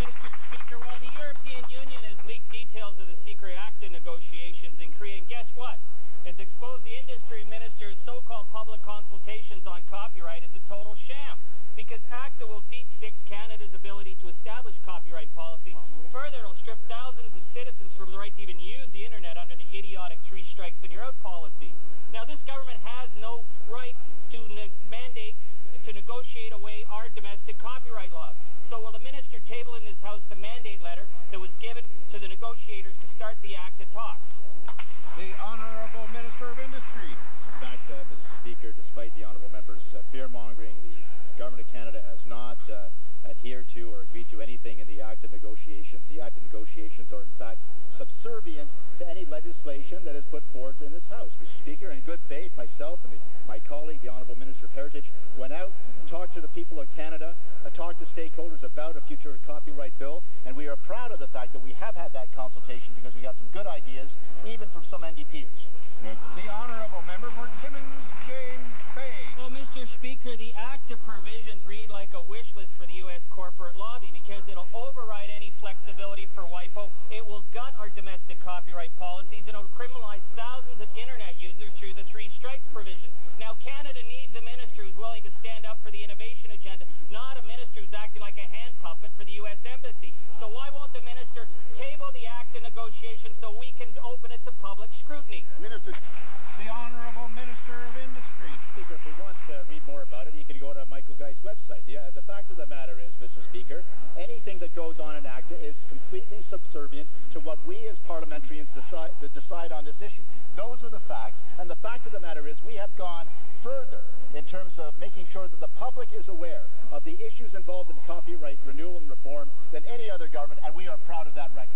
Mr. Speaker. Well, the European Union has leaked details of the secret ACTA negotiations in Korea, and guess what? It's exposed the industry minister's so-called public consultations on copyright as a total sham, because ACTA will deep six Canada's ability to establish copyright policy. Further, it'll strip thousands of citizens from the right to even use the internet under the idiotic three strikes and you're out policy. Now, this government has no right to mandate to negotiate away our domestic copyright laws. So will the minister table in this House the mandate letter that was given to the negotiators to start the ACTA talks? The Honourable Minister of Industry. In fact, Mr. Speaker, despite the Honourable Member's fear-mongering, the Government of Canada has not adhered to or agreed to anything in the ACTA negotiations. The ACTA negotiations are, in fact, subservient to any legislation that is put forward in this House. Mr. Speaker, in good faith, myself and my colleague, the Honourable Minister of Heritage, went out, talked to the people of Canada, talked to stakeholders about a future copyright bill, and we are proud of the fact that we have had that consultation because we got some good ideas, even from some NDPers. The Honourable Member for Timmins-James Bay. Well, Mr. Speaker, the ACTA provisions read like a wish list for the U.S. corporate lobby because it'll override any flexibility for WIPO. It will gut our domestic copyright policies and it'll criminalize thousands of internet users through the three strikes provision. Now, Canada needs a minister who's willing to stand up for the innovation agenda, not a minister who's acting like a hand puppet for the U.S. Embassy. So why won't the minister table the ACTA negotiations so we can open it to public scrutiny? Minister. The Honourable Minister of Industry. Speaker, if he wants to read more about it, he can go to Michael Geist's website. The fact of the matter is, Mr. Speaker, anything that goes on in ACTA is completely subservient to what we as parliamentarians decide on this issue. Those are the facts, and the fact of the matter is we have gone further in terms of making sure that the public is aware of the issues involved in copyright renewal and reform than any other government, and we are proud of that record.